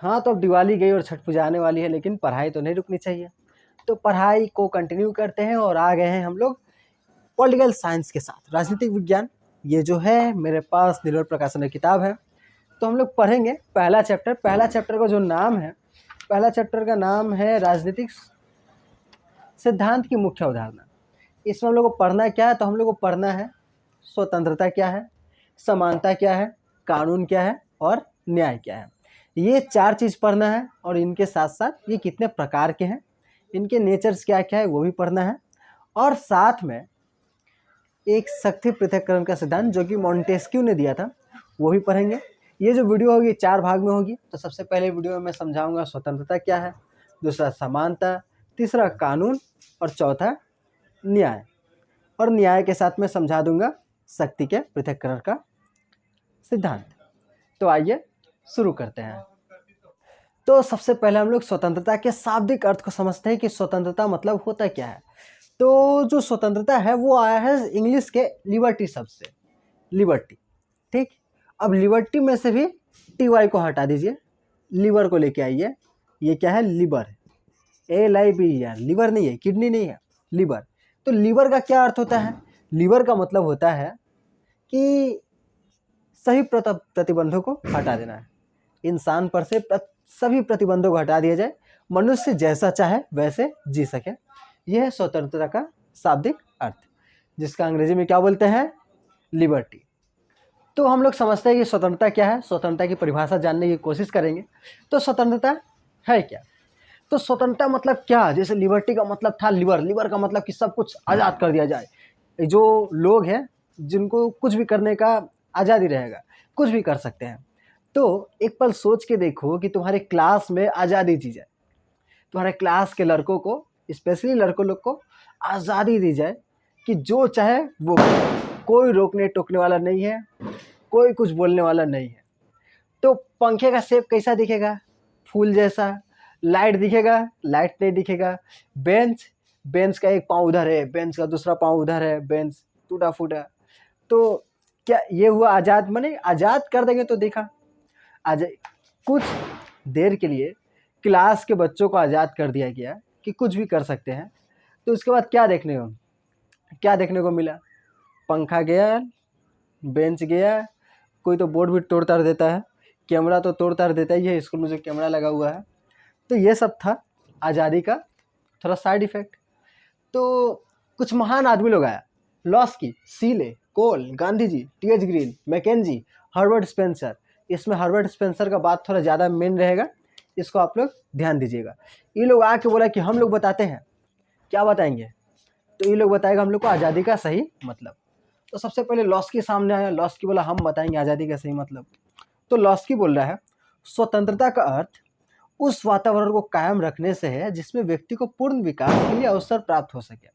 हाँ, तो अब दिवाली गई और छठ पूजा आने वाली है, लेकिन पढ़ाई तो नहीं रुकनी चाहिए। तो पढ़ाई को कंटिन्यू करते हैं और आ गए हैं हम लोग पॉलिटिकल साइंस के साथ, राजनीतिक विज्ञान। ये जो है मेरे पास निर्भर प्रकाशन की किताब है। तो हम लोग पढ़ेंगे पहला चैप्टर। पहला चैप्टर का जो नाम है, पहला चैप्टर का नाम है राजनीतिक सिद्धांत की मुख्य अवधारणा। इसमें हम लोग को पढ़ना क्या है, तो हम लोग को पढ़ना है स्वतंत्रता क्या है, समानता क्या है, कानून क्या है और न्याय क्या है। ये 4 चीज़ पढ़ना है और इनके साथ साथ ये कितने प्रकार के हैं, इनके नेचर्स क्या क्या है वो भी पढ़ना है। और साथ में एक शक्ति पृथक्करण का सिद्धांत जो कि मॉन्टेस्क्यू ने दिया था वो भी पढ़ेंगे। ये जो वीडियो होगी 4 भाग में होगी। तो सबसे पहले वीडियो में मैं समझाऊंगा स्वतंत्रता क्या है, दूसरा समानता, तीसरा कानून और चौथा न्याय। और न्याय के साथ मैं समझा दूंगा शक्ति के पृथक्करण का सिद्धांत। तो आइए शुरू करते हैं। तो सबसे पहले हम लोग स्वतंत्रता के शाब्दिक अर्थ को समझते हैं कि स्वतंत्रता मतलब होता क्या है। तो जो स्वतंत्रता है वो आया है इंग्लिश के लिबर्टी शब्द से, लिबर्टी। ठीक, अब लिबर्टी में से भी टी को हटा दीजिए, लीवर को लेके आइए। ये क्या है, लिबर, LIBER, लीवर नहीं है, किडनी नहीं है, लीवर। तो लीवर का क्या अर्थ होता है, लीवर का मतलब होता है कि सभी प्रतिबंधों को हटा देना है। इंसान पर से सभी प्रतिबंधों को हटा दिया जाए, मनुष्य जैसा चाहे वैसे जी सके। यह है स्वतंत्रता का शाब्दिक अर्थ, जिसका अंग्रेजी में क्या बोलते हैं, लिबर्टी। तो हम लोग समझते हैं कि स्वतंत्रता क्या है, स्वतंत्रता की परिभाषा जानने की कोशिश करेंगे। तो स्वतंत्रता है क्या, तो स्वतंत्रता मतलब क्या, जैसे लिबर्टी का मतलब था लिबर, लिबर का मतलब कि सब कुछ आज़ाद कर दिया जाए। जो लोग हैं जिनको कुछ भी करने का आज़ादी रहेगा, कुछ भी कर सकते हैं। तो एक पल सोच के देखो कि तुम्हारे क्लास में आज़ादी दी जाए, तुम्हारे क्लास के लड़कों को, स्पेशली लड़कों लोग को आज़ादी दी जाए कि जो चाहे वो करे, कोई रोकने टोकने वाला नहीं है, कोई कुछ बोलने वाला नहीं है। तो पंखे का शेप कैसा दिखेगा, फूल जैसा। लाइट दिखेगा, लाइट नहीं दिखेगा। बेंच, बेंच का एक पाँव उधर है, बेंच का दूसरा पाँव उधर है, बेंच टूटा फूटा। तो क्या ये हुआ आज़ाद, माने आज़ाद कर देंगे तो देखा आज कुछ देर के लिए क्लास के बच्चों को आज़ाद कर दिया गया कि कुछ भी कर सकते हैं। तो उसके बाद क्या देखने को मिला, पंखा गया, बेंच गया, कोई तो बोर्ड भी तोड़ ताड़ देता है, कैमरा तो तोड़ ताड़ देता ही है, स्कूल में जो कैमरा लगा हुआ है। तो ये सब था आज़ादी का थोड़ा साइड इफ़ेक्ट। तो कुछ महान आदमी लोग आया, Laski, Seeley, Cole, Gandhi ji, TH Green, Mackenzie, Herbert Spencer. इसमें हर्बर्ट स्पेंसर का बात थोड़ा ज़्यादा मेन रहेगा, इसको आप लोग ध्यान दीजिएगा। ये लोग आके बोला कि हम लोग बताते हैं। क्या बताएंगे, तो ये लोग बताएगा हम लोग को आज़ादी का सही मतलब। तो सबसे पहले लॉस्की सामने आया, लॉस्की बोला हम बताएंगे आज़ादी का सही मतलब। तो लॉस्की बोल रहा है स्वतंत्रता का अर्थ उस वातावरण को कायम रखने से है जिसमें व्यक्ति को पूर्ण विकास के लिए अवसर प्राप्त हो सके।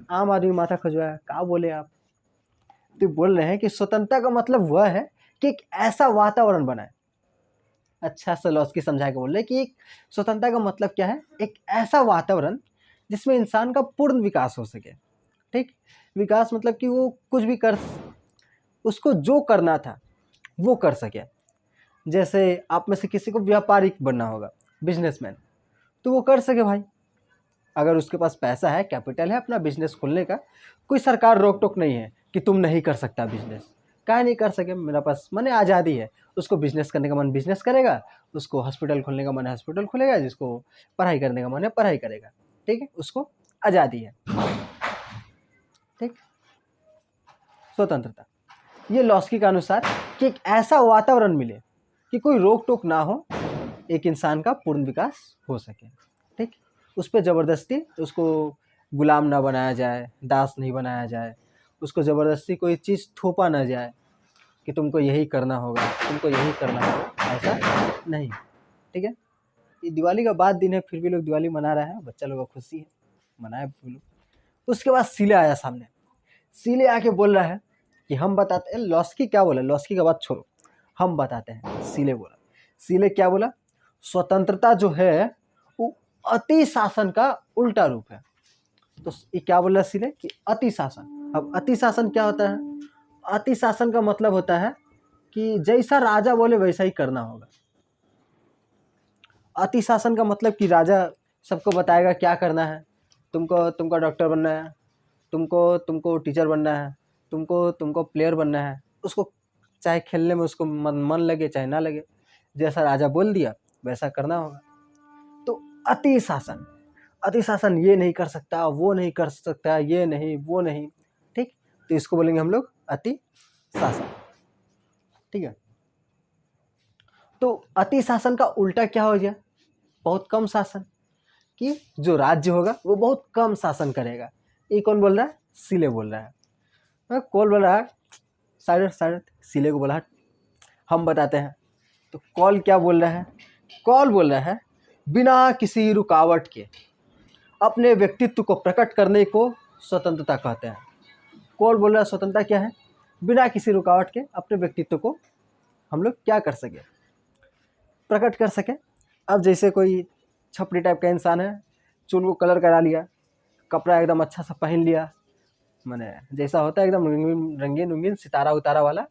आम आदमी माथा खजुआया, क्या बोले आप। तो बोल रहे हैं कि स्वतंत्रता का मतलब वह है कि एक ऐसा वातावरण बनाए। अच्छा सा लॉस्की समझा के बोल रहे हैं कि एक स्वतंत्रता का मतलब क्या है, एक ऐसा वातावरण जिसमें इंसान का पूर्ण विकास हो सके। ठीक, विकास मतलब कि वो कुछ भी कर, उसको जो करना था वो कर सके। जैसे आप में से किसी को व्यापारिक बनना होगा, बिजनेसमैन, तो वो कर सके भाई। अगर उसके पास पैसा है, कैपिटल है अपना बिजनेस खोलने का, कोई सरकार रोक टोक नहीं है कि तुम नहीं कर सकता बिजनेस। काहे नहीं कर सके, मेरा पास माने आज़ादी है। उसको बिजनेस करने का मन बिजनेस करेगा, उसको हॉस्पिटल खोलने का मन हॉस्पिटल खोलेगा, जिसको पढ़ाई करने का मन है पढ़ाई करेगा। ठीक है, उसको आज़ादी है। ठीक, स्वतंत्रता ये लॉस्की के अनुसार कि एक ऐसा वातावरण मिले कि कोई रोक टोक ना हो, एक इंसान का पूर्ण विकास हो सके। ठीक, उस पर ज़बरदस्ती उसको गुलाम ना बनाया जाए, दास नहीं बनाया जाए, उसको ज़बरदस्ती कोई चीज़ थोपा ना जाए कि तुमको यही करना होगा, तुमको यही करना होगा, ऐसा नहीं। ठीक है, ये दिवाली का बाद दिन है, फिर भी लोग दिवाली मना रहे हैं, बच्चा लोग को खुशी है, मनाए लोग। उसके बाद सीले आया सामने, सीले आके बोल रहा है कि हम बताते हैं। लॉस्की क्या बोला, लॉस्की का बात छोड़ो, हम बताते हैं। सीले बोला, सीले क्या बोला, स्वतंत्रता जो है वो अति शासन का उल्टा रूप है। तो ये क्या बोल रहा सीले कि अति शासन। अब अति शासन क्या होता है, अति शासन का मतलब होता है कि जैसा राजा बोले वैसा ही करना होगा। अति शासन का मतलब कि राजा सबको बताएगा क्या करना है, तुमको डॉक्टर बनना है, तुमको टीचर बनना है, तुमको प्लेयर बनना है। उसको चाहे खेलने में उसको मन लगे चाहे ना लगे, जैसा राजा बोल दिया वैसा करना होगा। तो अति शासन ये नहीं कर सकता, वो नहीं कर सकता, ये नहीं वो नहीं, ठीक। तो इसको बोलेंगे हम लोग अति शासन, ठीक है। तो अति शासन का उल्टा क्या हो गया? बहुत कम शासन, कि जो राज्य होगा वो बहुत कम शासन करेगा। ये कौन बोल रहा है? सीले बोल रहा है। कौन बोल रहा है? साइड सीले को बोला, हम बताते हैं। तो कॉल क्या बोल रहा है? कॉल बोल रहा है बिना किसी रुकावट के अपने व्यक्तित्व को प्रकट करने को स्वतंत्रता कहते हैं। कॉल बोल रहा है स्वतंत्रता क्या है? बिना किसी रुकावट के अपने व्यक्तित्व को हम लोग क्या कर सके, प्रकट कर सके। अब जैसे कोई छपरी टाइप का इंसान है, चूल को कलर करा लिया, कपड़ा एकदम अच्छा सा पहन लिया, मैंने जैसा होता है एकदम रंगीन रंगीन सितारा उतारा वाला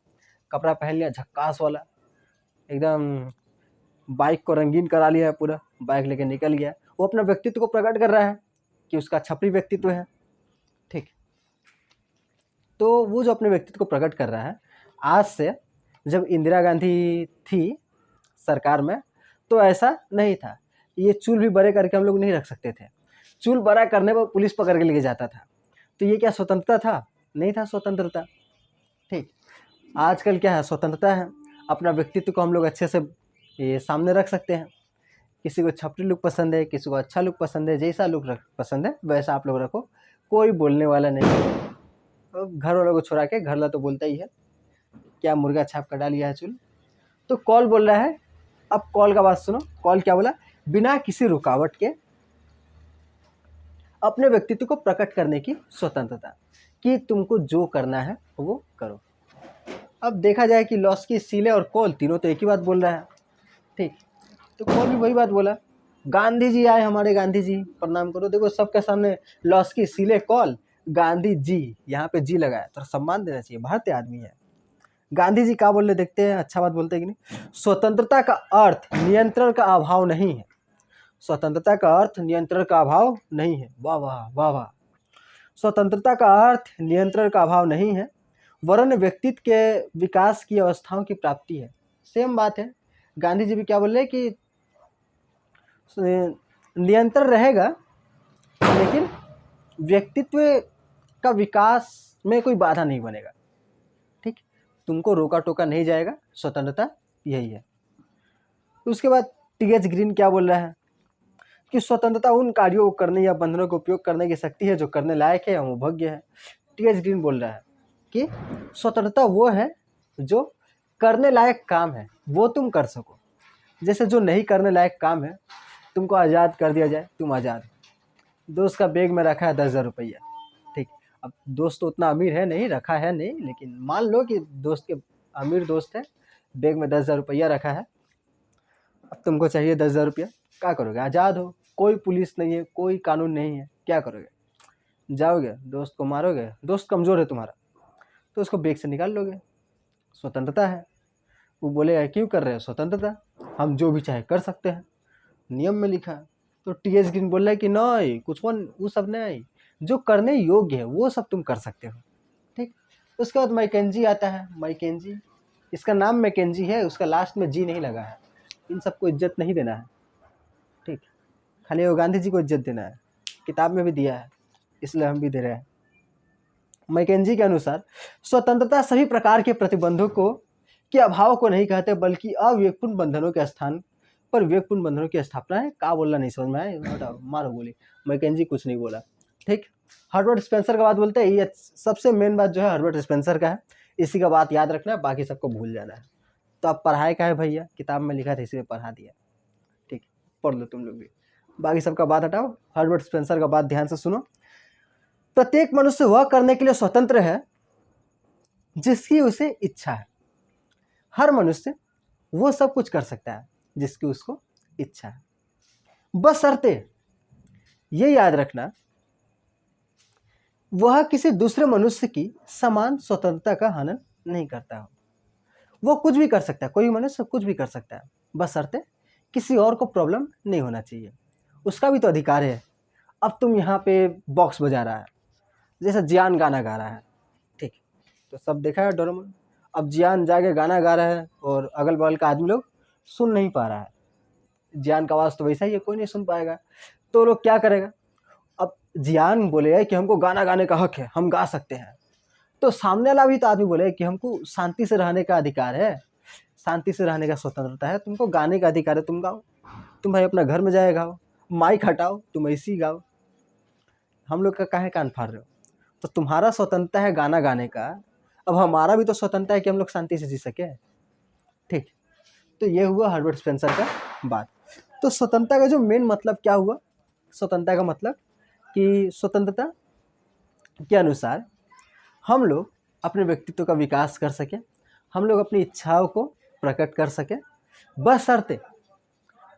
कपड़ा पहन लिया, झक्कास वाला, एकदम बाइक को रंगीन करा लिया है, पूरा बाइक लेके निकल गया। वो अपना व्यक्तित्व को प्रकट कर रहा है कि उसका छपरी व्यक्तित्व है, ठीक। तो वो जो अपने व्यक्तित्व को प्रकट कर रहा है, आज से जब इंदिरा गांधी थी सरकार में तो ऐसा नहीं था। ये चूल भी बड़े करके हम लोग नहीं रख सकते थे, चूल बड़ा करने पर पुलिस पकड़ के लेके जाता था। तो ये क्या स्वतंत्रता था? नहीं था स्वतंत्रता, ठीक। आजकल क्या है? स्वतंत्रता है, अपना व्यक्तित्व को हम लोग अच्छे से ये सामने रख सकते हैं। किसी को छपरी लुक पसंद है, किसी को अच्छा लुक पसंद है, जैसा लुक पसंद है वैसा आप लोग रखो, कोई बोलने वाला नहीं है। तो घर वालों को छोड़ा के घर ला तो बोलता ही है, क्या मुर्गा छाप कर डालिया है चूल। तो कॉल बोल रहा है, अब कॉल का बात सुनो। कॉल क्या बोला? बिना किसी रुकावट के अपने व्यक्तित्व को प्रकट करने की स्वतंत्रता, कि तुमको जो करना है वो करो। अब देखा जाए कि लॉस्की, सीले और कॉल तीनों तो एक ही बात बोल रहा है, ठीक। तो कॉल भी वही बात बोला, गांधी जी आए हमारे, गांधी जी प्रणाम करो। देखो सबके सामने लॉस्की, सीले, कॉल, गांधी जी, यहाँ पे जी लगाया, तो सम्मान देना चाहिए, भारतीय आदमी है। गांधी जी क्या बोल रहे देखते हैं, अच्छा बात बोलते हैं कि नहीं? स्वतंत्रता का अर्थ नियंत्रण का अभाव नहीं है। स्वतंत्रता का अर्थ नियंत्रण का अभाव नहीं है। वाह वाह वाह वाह। स्वतंत्रता का अर्थ नियंत्रण का अभाव नहीं है, वरन व्यक्तित्व के विकास की अवस्थाओं की प्राप्ति है। सेम बात है। गांधी जी भी क्या बोल रहे हैं कि नियंत्रण रहेगा लेकिन व्यक्तित्व का विकास में कोई बाधा नहीं बनेगा, ठीक। तुमको रोका टोका नहीं जाएगा, स्वतंत्रता यही है। उसके बाद टी.एच. ग्रीन क्या बोल रहा है कि स्वतंत्रता उन कार्यों को करने या बंधनों का उपयोग करने की शक्ति है जो करने लायक है, वो भोग्य है। टी.एच. ग्रीन बोल रहा है कि स्वतंत्रता वो है जो करने लायक काम है वो तुम कर सको। जैसे जो नहीं करने लायक काम है, तुमको आज़ाद कर दिया जाए, तुम आज़ाद। दोस्त का बैग में रखा है 10,000 रुपया, ठीक। अब दोस्त तो उतना अमीर है नहीं, रखा है नहीं, लेकिन मान लो कि दोस्त के अमीर दोस्त है, बैग में 10,000 रुपया रखा है। अब तुमको चाहिए 10,000 रुपया, क्या करोगे? आज़ाद हो, कोई पुलिस नहीं है, कोई कानून नहीं है, क्या करोगे? जाओगे दोस्त को मारोगे? दोस्त कमज़ोर है तुम्हारा तो उसको बैग से निकाल लोगे, स्वतंत्रता है। वो बोलेगा क्यों कर रहे हो? स्वतंत्रता, हम जो भी चाहे कर सकते हैं, नियम में लिखा है। तो टी.एच. ग्रीन बोल रहा है कि नहीं, कुछ वो सब नहीं, जो करने योग्य है वो सब तुम कर सकते हो, ठीक। उसके बाद मैकेंजी आता है। मैकेंजी, इसका नाम मैकेंजी है, उसका लास्ट में जी नहीं लगा है। इन सबको इज्जत नहीं देना है, ठीक। खाली वो गांधी जी को इज्जत देना है, किताब में भी दिया है, इसलिए हम भी दे रहे हैं। मैकेंजी के अनुसार स्वतंत्रता सभी प्रकार के प्रतिबंधों को के अभाव को नहीं कहते, बल्कि अविवेकपूर्ण बंधनों के स्थान पर विवेकपूर्ण बंधनों की स्थापना है। क्या बोलना नहीं समझ में आया, मारो गोली। मैकेंजी कुछ नहीं बोला, ठीक। हर्बर्ट स्पेंसर का बात बोलते हैं, ये सबसे मेन बात जो है हर्बर्ट स्पेंसर का है, इसी का बात याद रखना है, बाकी सबको भूल जाना है। तो अब पढ़ाई का है भैया, किताब में लिखा था इसलिए पढ़ा दिया, ठीक। पढ़ लो तुम लोग भी, बाकी सबका बात हटाओ, हर्बर्ट स्पेंसर का बात ध्यान से सुनो। प्रत्येक मनुष्य वह करने के लिए स्वतंत्र है जिसकी उसे इच्छा है। हर मनुष्य वो सब कुछ कर सकता है जिसकी उसको इच्छा है, बशर्ते ये याद रखना वह किसी दूसरे मनुष्य की समान स्वतंत्रता का हनन नहीं करता हो। वो कुछ भी कर सकता है, कोई मनुष्य कुछ भी कर सकता है, बशर्ते किसी और को प्रॉब्लम नहीं होना चाहिए, उसका भी तो अधिकार है। अब तुम यहाँ पे बॉक्स बजा रहा है, जैसे जियान गाना गा रहा है, ठीक, तो सब देखा है डोरेमोन। अब जियान जाके गाना गा रहा है और अगल बगल का आदमी लोग सुन नहीं पा रहा है, जियान का आवाज़ तो वैसा ही है, कोई नहीं सुन पाएगा, तो लोग क्या करेगा। अब जियान बोलेगा कि हमको गाना गाने का हक है, हम गा सकते हैं, तो सामने वाला भी तो आदमी बोले कि हमको शांति से रहने का अधिकार है, शांति से रहने का स्वतंत्रता है, तुमको गाने का अधिकार है, तुम गाओ, तुम भाई अपना घर में जाए गाओ, माइक हटाओ, तुम ऐसे ही गाओ, हम लोग का काहे कान फाड़ रहे हो। तो तुम्हारा स्वतंत्रता है गाना गाने का, अब हमारा भी तो स्वतंत्रता है कि हम लोग शांति से जी सके, ठीक। तो ये हुआ हर्बर्ट स्पेंसर का बात। तो स्वतंत्रता का जो मेन मतलब क्या हुआ, स्वतंत्रता का मतलब कि स्वतंत्रता के अनुसार हम लोग अपने व्यक्तित्व का विकास कर सकें, हम लोग अपनी इच्छाओं को प्रकट कर सकें, बशर्ते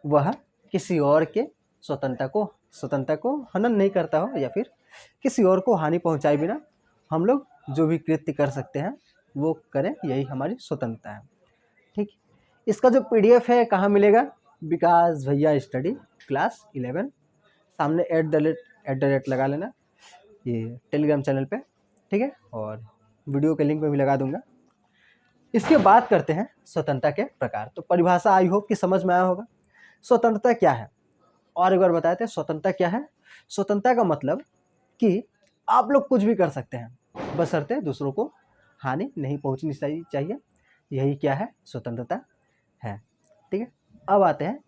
वह किसी और के स्वतंत्रता को हनन नहीं करता हो या फिर किसी और को हानि पहुंचाए बिना हम लोग जो भी कृत्य कर सकते हैं वो करें, यही हमारी स्वतंत्रता है, ठीक। इसका जो PDF है कहाँ मिलेगा, विकास भैया स्टडी क्लास 11, सामने @ लगा लेना, ये टेलीग्राम चैनल पे, ठीक है, और वीडियो के लिंक में भी लगा दूंगा। इसके बाद करते हैं स्वतंत्रता के प्रकार। तो परिभाषा आई होप कि समझ में आया होगा स्वतंत्रता क्या है, और एक बार बताए थे स्वतंत्रता क्या है। स्वतंत्रता का मतलब कि आप लोग कुछ भी कर सकते हैं बशर्ते दूसरों को हानि नहीं पहुंचनी चाहिए, यही क्या है, स्वतंत्रता है, ठीक है। अब आते हैं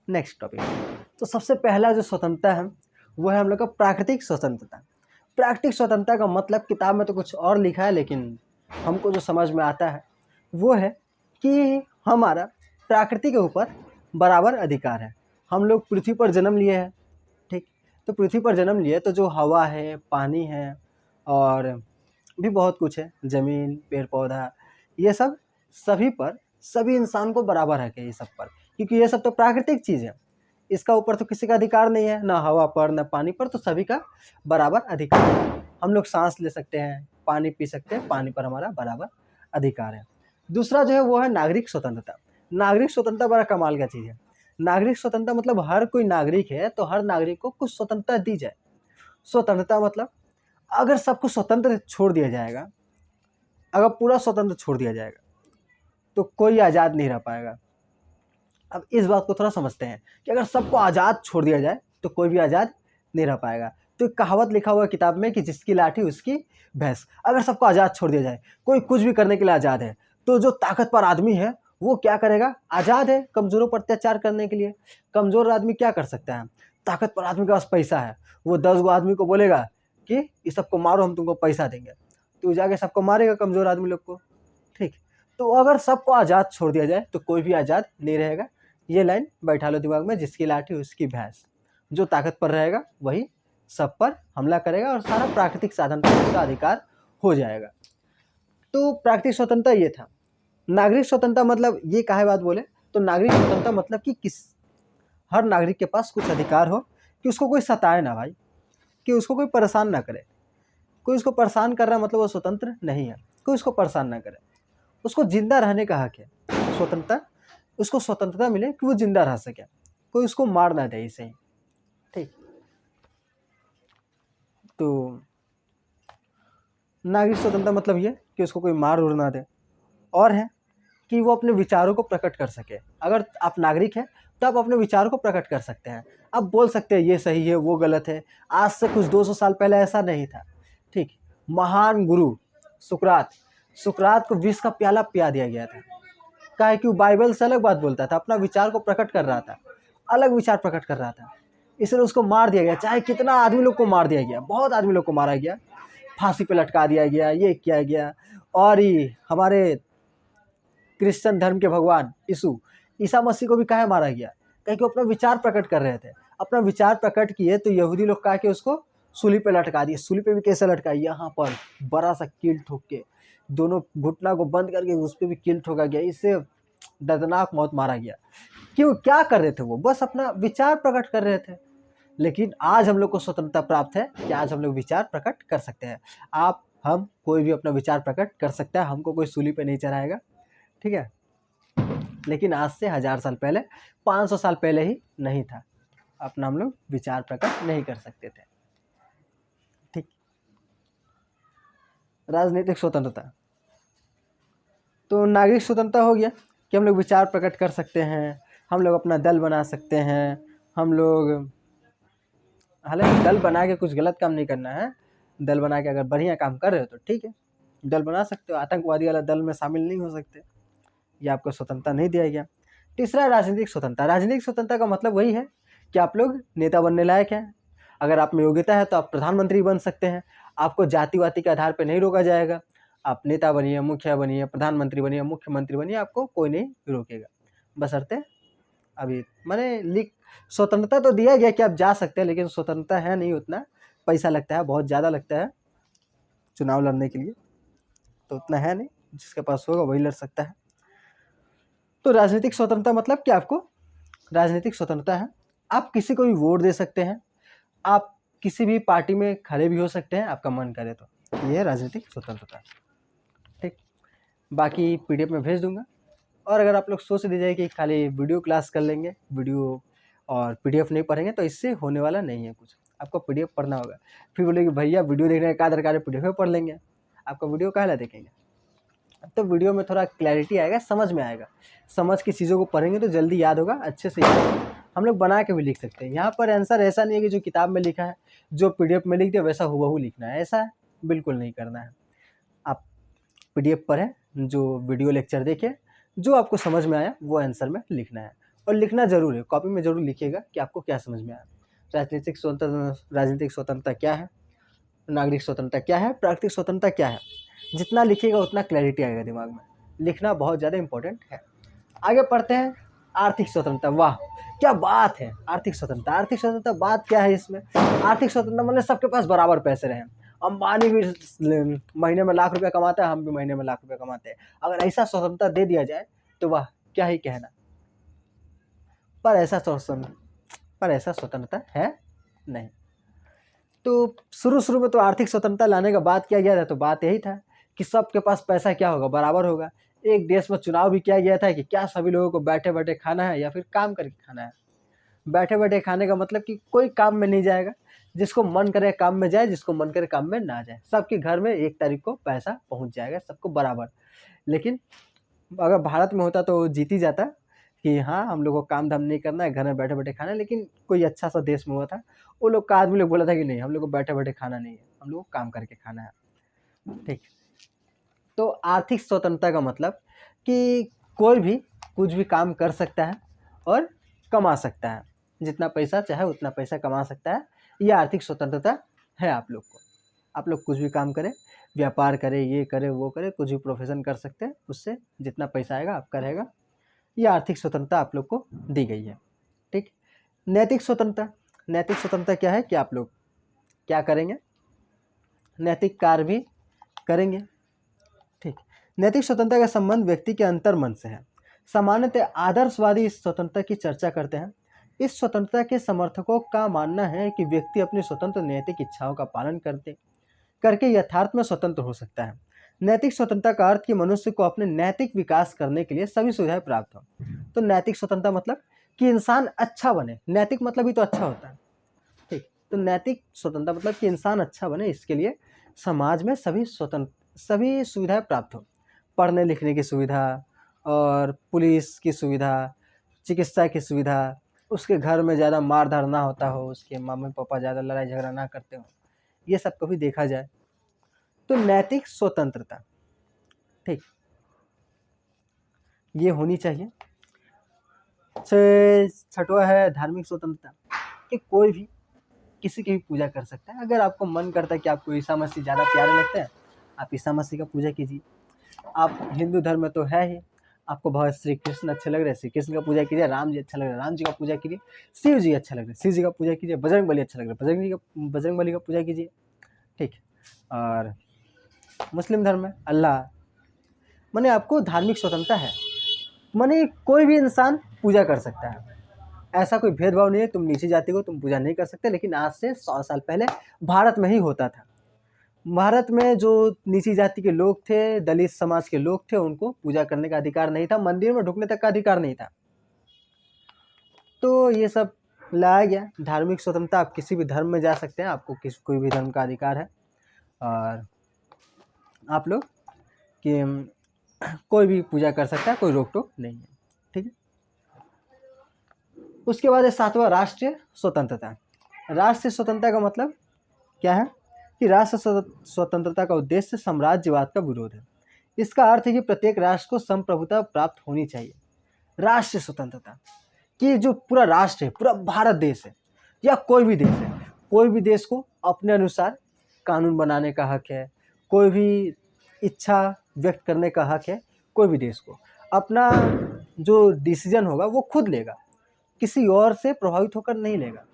नेक्स्ट टॉपिक। तो सबसे पहला जो स्वतंत्रता है वो है हम लोग का प्राकृतिक स्वतंत्रता। प्राकृतिक स्वतंत्रता का मतलब किताब में तो कुछ और लिखा है, लेकिन हमको जो समझ में आता है वो है कि हमारा प्रकृति के ऊपर बराबर अधिकार है। हम लोग पृथ्वी पर जन्म लिए हैं, ठीक, तो पृथ्वी पर जन्म लिए तो जो हवा है, पानी है और भी बहुत कुछ है, ज़मीन, पेड़ पौधा, ये सब सभी पर, सभी इंसान को बराबर है कि ये सब पर, क्योंकि ये सब तो प्राकृतिक चीज़ है, इसका ऊपर तो किसी का अधिकार नहीं है, ना हवा पर ना पानी पर, तो सभी का बराबर अधिकार है। हम लोग सांस ले सकते हैं, पानी पी सकते हैं, पानी पर हमारा बराबर अधिकार है। दूसरा जो है वो है नागरिक स्वतंत्रता। नागरिक स्वतंत्रता बड़ा कमाल का चीज़ है। नागरिक स्वतंत्रता मतलब हर कोई नागरिक है तो हर नागरिक को कुछ स्वतंत्रता दी जाए। स्वतंत्रता मतलब अगर सबको स्वतंत्र छोड़ दिया जाएगा, अगर पूरा स्वतंत्र छोड़ दिया जाएगा तो कोई आज़ाद नहीं रह पाएगा। अब इस बात को थोड़ा समझते हैं कि अगर सबको आज़ाद छोड़ दिया जाए तो कोई भी आज़ाद नहीं रह पाएगा। तो एक कहावत लिखा हुआ है किताब में कि जिसकी लाठी उसकी भैंस। अगर सबको आज़ाद छोड़ दिया जाए, कोई कुछ भी करने के लिए आज़ाद है, तो जो ताकतवर आदमी है वो क्या करेगा, आज़ाद है कमज़ोरों पर अत्याचार करने के लिए। कमज़ोर आदमी क्या कर सकता है, ताकतवर आदमी के पास पैसा है, वो 10 गो आदमी को बोलेगा कि इस सबको मारो, हम तुमको पैसा देंगे, तो जाके सबको मारेगा कमज़ोर आदमी लोग को, ठीक। तो अगर सबको आज़ाद छोड़ दिया जाए तो कोई भी आज़ाद नहीं रहेगा। ये लाइन बैठा लो दिमाग में, जिसकी लाठी उसकी भैंस। जो ताकत पर रहेगा वही सब पर हमला करेगा और सारा प्राकृतिक साधन पर उसका अधिकार हो जाएगा। तो प्राकृतिक स्वतंत्रता ये था। नागरिक स्वतंत्रता मतलब ये काहे बात बोले, तो नागरिक स्वतंत्रता मतलब कि हर नागरिक के पास कुछ अधिकार हो कि उसको कोई सताए ना भाई, कि उसको कोई परेशान ना करे। कोई उसको परेशान कर रहा है मतलब वो स्वतंत्र नहीं है, कोई उसको परेशान ना करे। उसको जिंदा रहने का हक है, स्वतंत्रता, उसको स्वतंत्रता मिले कि वो जिंदा रह सके, कोई उसको मार ना दे इसे, ठीक। तो नागरिक स्वतंत्रता मतलब ये कि उसको कोई मार उड़ ना दे, और है कि वो अपने विचारों को प्रकट कर सके। अगर आप नागरिक हैं तो आप अपने विचारों को प्रकट कर सकते हैं, आप बोल सकते हैं ये सही है वो गलत है। आज से कुछ 200 साल पहले ऐसा नहीं था, ठीक। महान गुरु सुकरात को विष का प्याला पिया दिया गया था, काहे कि वो बाइबल से अलग बात बोलता था, अपना विचार को प्रकट कर रहा था, अलग विचार प्रकट कर रहा था, इसलिए उसको मार दिया गया। चाहे कितना आदमी लोग को मार दिया गया, बहुत आदमी लोग को मारा गया, फांसी पे लटका दिया गया, ये किया गया। और ये हमारे क्रिश्चियन धर्म के भगवान ईसा मसीह को भी काहे मारा गया, कहीं कि वो अपना विचार प्रकट कर रहे थे। अपना विचार प्रकट किए तो यहूदी लोग कहा कि उसको सूली पे लटका दिए। सूली पे भी कैसे लटका, यहाँ पर बड़ा सा कील ठोक के, दोनों घुटना को बंद करके उस पर भी कील ठोका गया, इससे दर्दनाक मौत मारा गया। क्यों, क्या कर रहे थे वो, बस अपना विचार प्रकट कर रहे थे। लेकिन आज हम लोग को स्वतंत्रता प्राप्त है कि आज हम लोग विचार प्रकट कर सकते हैं। आप, हम, कोई भी अपना विचार प्रकट कर सकता है, हमको कोई सूली पे नहीं चढ़ाएगा, ठीक है। लेकिन आज से 1000 साल पहले, 500 साल पहले ही नहीं था। अपना हम लोग विचार प्रकट नहीं कर सकते थे। ठीक। राजनीतिक स्वतंत्रता, तो नागरिक स्वतंत्रता हो गया कि हम लोग विचार प्रकट कर सकते हैं, हम लोग अपना दल बना सकते हैं, हम लोग, हालांकि दल बना के कुछ गलत काम नहीं करना है, दल बना के अगर बढ़िया काम कर रहे हो तो ठीक है, दल बना सकते हो, आतंकवादी वाला दल में शामिल नहीं हो सकते, ये आपको स्वतंत्रता नहीं दिया गया। तीसरा, राजनीतिक स्वतंत्रता। राजनीतिक स्वतंत्रता का मतलब वही है कि आप लोग नेता बनने लायक हैं, अगर आप में योग्यता है तो आप प्रधानमंत्री बन सकते हैं, आपको जाति वाति के आधार पर नहीं रोका जाएगा, आप नेता बनिए, मुखिया बनिए, प्रधानमंत्री बनिए, मुख्यमंत्री बनिए, आपको कोई नहीं रोकेगा, बशर्ते अभी मैंने स्वतंत्रता तो दिया गया कि आप जा सकते हैं, लेकिन स्वतंत्रता है नहीं, उतना पैसा लगता है, बहुत ज़्यादा लगता है चुनाव लड़ने के लिए, तो उतना है नहीं, जिसके पास होगा वही लड़ सकता है। तो राजनीतिक स्वतंत्रता मतलब कि आपको राजनीतिक स्वतंत्रता है, आप किसी को भी वोट दे सकते हैं, आप किसी भी पार्टी में खड़े भी हो सकते हैं आपका मन करे तो, ये है राजनीतिक स्वतंत्रता। ठीक, बाकी पीडीएफ में भेज दूंगा। और अगर आप लोग सोच लीजिए कि खाली वीडियो क्लास कर लेंगे, वीडियो और पीडीएफ नहीं पढ़ेंगे, तो इससे होने वाला नहीं है कुछ, आपको पीडीएफ पढ़ना होगा। फिर बोले कि भैया वीडियो देखने का दरकार है, पीडीएफ में पढ़ लेंगे, आपका वीडियो काहे देखेंगे। तो वीडियो में थोड़ा क्लैरिटी आएगा, समझ में आएगा, समझ की चीज़ों को पढ़ेंगे तो जल्दी याद होगा, अच्छे से याद होगा। हम लोग बना के भी लिख सकते हैं, यहाँ पर आंसर ऐसा नहीं है कि जो किताब में लिखा है, जो पीडीएफ में लिख दिया वैसा हुबहू लिखना है, ऐसा बिल्कुल नहीं करना है। आप पीडीएफ पढ़ें, जो वीडियो लेक्चर देखें, जो आपको समझ में आया वो आंसर में लिखना है, और लिखना जरूर है, कॉपी में जरूर लिखिएगा कि आपको क्या समझ में आया। राजनीतिक स्वतंत्रता क्या है, नागरिक स्वतंत्रता क्या है, प्राकृतिक स्वतंत्रता क्या है, जितना लिखिएगा उतना क्लैरिटी आएगा दिमाग में, लिखना बहुत ज़्यादा इंपॉर्टेंट है। आगे पढ़ते हैं, आर्थिक स्वतंत्रता। वाह क्या बात है, आर्थिक स्वतंत्रता। आर्थिक स्वतंत्रता बात क्या है इसमें, आर्थिक स्वतंत्रता मतलब सबके पास बराबर पैसे रहे, अंबानी भी महीने में लाख रुपया कमाता है, हम भी महीने में लाख रुपया कमाते हैं, अगर ऐसा स्वतंत्रता दे दिया जाए तो वाह क्या ही कहना। पर ऐसा स्वतंत्रता है नहीं। तो शुरू में तो आर्थिक स्वतंत्रता लाने का बात किया गया था, तो बात यही था कि सबके पास पैसा क्या होगा, बराबर होगा। एक देश में चुनाव भी किया गया था कि क्या सभी लोगों को बैठे बैठे खाना है या फिर काम करके खाना है। बैठे बैठे खाने का मतलब कि कोई काम में नहीं जाएगा, जिसको मन करे काम में जाए, जिसको मन करे काम में ना जाए, सबके घर में 1 तारीख को पैसा पहुंच जाएगा, सबको बराबर। लेकिन अगर भारत में होता तो जीत ही जाता कि हाँ हम लोग को काम धाम नहीं करना है, घर में बैठे बैठे खाना है। लेकिन कोई अच्छा सा देश में हुआ था, वो लोग का आदमी लोग बोला था कि नहीं, हम लोग को बैठे बैठे खाना नहीं है, हम लोग को काम करके खाना है। ठीक, तो आर्थिक स्वतंत्रता का मतलब कि कोई भी कुछ भी काम कर सकता है और कमा सकता है, जितना पैसा चाहे उतना पैसा कमा सकता है, ये आर्थिक स्वतंत्रता है आप लोग को। आप लोग कुछ भी काम करें, व्यापार करें, ये करें वो करें, कुछ भी प्रोफेशन कर सकते हैं, उससे जितना पैसा आएगा आपका रहेगा, ये आर्थिक स्वतंत्रता आप लोग को दी गई है। ठीक, नैतिक स्वतंत्रता। नैतिक स्वतंत्रता क्या है कि आप लोग क्या करेंगे, नैतिक कार्य भी करेंगे। ठीक, नैतिक स्वतंत्रता का संबंध व्यक्ति के अंतर मन से है। सामान्यतः आदर्शवादी इस स्वतंत्रता की चर्चा करते हैं। इस स्वतंत्रता के समर्थकों का मानना है कि व्यक्ति अपनी स्वतंत्र नैतिक इच्छाओं का पालन करके यथार्थ में स्वतंत्र हो सकता है। नैतिक स्वतंत्रता का अर्थ कि मनुष्य को अपने नैतिक विकास करने के लिए सभी सुविधाएं प्राप्त हो। तो नैतिक स्वतंत्रता मतलब कि इंसान अच्छा बने, नैतिक मतलब ही तो अच्छा होता है। ठीक, तो नैतिक स्वतंत्रता मतलब कि इंसान अच्छा बने, इसके लिए समाज में सभी सुविधाएं प्राप्त हो, पढ़ने लिखने की सुविधा और पुलिस की सुविधा, चिकित्सा की सुविधा, उसके घर में ज़्यादा मार धार ना होता हो, उसके मम्मी पापा ज़्यादा लड़ाई झगड़ा ना करते हो, ये सब कभी देखा जाए तो नैतिक स्वतंत्रता, ठीक, ये होनी चाहिए। छठवा है धार्मिक स्वतंत्रता, कि कोई भी किसी की भी पूजा कर सकता है। अगर आपको मन करता है कि आपको ईसा मसीह ज़्यादा प्यारे लगते हैं, आप ईसा मसीह का पूजा कीजिए। आप हिंदू धर्म में तो है ही, आपको बहुत श्री कृष्ण अच्छे लग रहे हैं, श्री कृष्ण का पूजा कीजिए। राम जी अच्छा लग रहा है, राम जी का पूजा कीजिए। शिव जी अच्छा लग रहा है, शिव जी का पूजा कीजिए। बजरंग बली अच्छा लग रहा है, बजरंग बली का पूजा कीजिए। ठीक, और मुस्लिम धर्म में अल्लाह, माने आपको धार्मिक स्वतंत्रता है, माने कोई भी इंसान पूजा कर सकता है, ऐसा कोई भेदभाव नहीं है। तुम नीची जाति को तुम पूजा नहीं कर सकते, लेकिन आज से 100 साल पहले भारत में ही होता था। भारत में जो नीची जाति के लोग थे, दलित समाज के लोग थे, उनको पूजा करने का अधिकार नहीं था, मंदिर में ढुकने तक का अधिकार नहीं था। तो ये सब लाया गया। धार्मिक स्वतंत्रता, आप किसी भी धर्म में जा सकते हैं, आपको कोई भी धर्म का अधिकार है, और आप लोग कि कोई भी पूजा कर सकता है, कोई रोक टोक नहीं है। ठीक है। उसके बाद है 7वां राष्ट्रीय स्वतंत्रता। राष्ट्रीय स्वतंत्रता का मतलब क्या है कि राष्ट्र स्वतंत्रता का उद्देश्य साम्राज्यवाद का विरोध है। इसका अर्थ है कि प्रत्येक राष्ट्र को संप्रभुता प्राप्त होनी चाहिए। राष्ट्रीय स्वतंत्रता कि जो पूरा राष्ट्र है, पूरा भारत देश है या कोई भी देश है, कोई भी देश को अपने अनुसार कानून बनाने का हक है, कोई भी इच्छा व्यक्त करने का हक है। कोई भी देश को अपना जो डिसीजन होगा वो खुद लेगा, किसी और से प्रभावित होकर नहीं लेगा।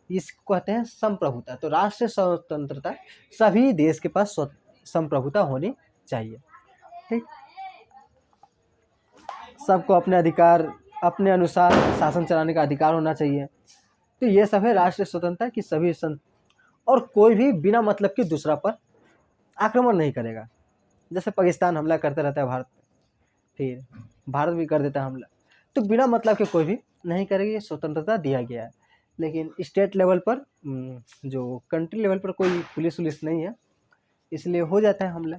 इसको कहते हैं संप्रभुता। तो राष्ट्रीय स्वतंत्रता, सभी देश के पास संप्रभुता होनी चाहिए। ठीक, सबको अपने अधिकार, अपने अनुसार शासन चलाने का अधिकार होना चाहिए। तो ये सब है राष्ट्रीय स्वतंत्रता कि सभी और कोई भी बिना मतलब के दूसरा पर आक्रमण नहीं करेगा। जैसे पाकिस्तान हमला करता रहता है भारत में, फिर भारत भी कर देता है हमला, तो बिना मतलब के कोई भी नहीं करेगी। ये स्वतंत्रता दिया गया है। लेकिन स्टेट लेवल पर, जो कंट्री लेवल पर कोई पुलिस वुलिस नहीं है, इसलिए हो जाता है हमला।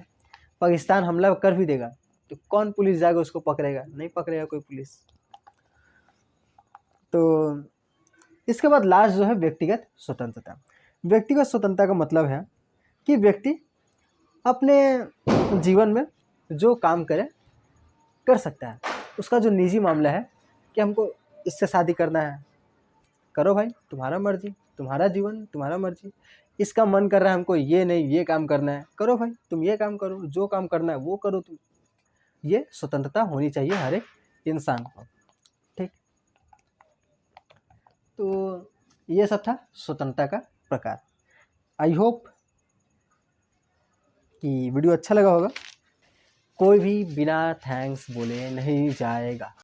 पाकिस्तान हमला कर भी देगा तो कौन पुलिस जाएगा उसको पकड़ेगा? नहीं पकड़ेगा कोई पुलिस। तो इसके बाद लास्ट जो है व्यक्तिगत स्वतंत्रता। व्यक्तिगत स्वतंत्रता का मतलब है कि व्यक्ति अपने जीवन में जो काम करे कर सकता है। उसका जो निजी मामला है कि हमको इससे शादी करना है, करो भाई, तुम्हारा मर्जी, तुम्हारा जीवन, तुम्हारा मर्जी। इसका मन कर रहा है हमको ये नहीं ये काम करना है, करो भाई, तुम ये काम करो, जो काम करना है वो करो तुम। ये स्वतंत्रता होनी चाहिए हर एक इंसान को। ठीक, तो ये सब था स्वतंत्रता का प्रकार। आई होप कि वीडियो अच्छा लगा होगा। कोई भी बिना थैंक्स बोले नहीं जाएगा।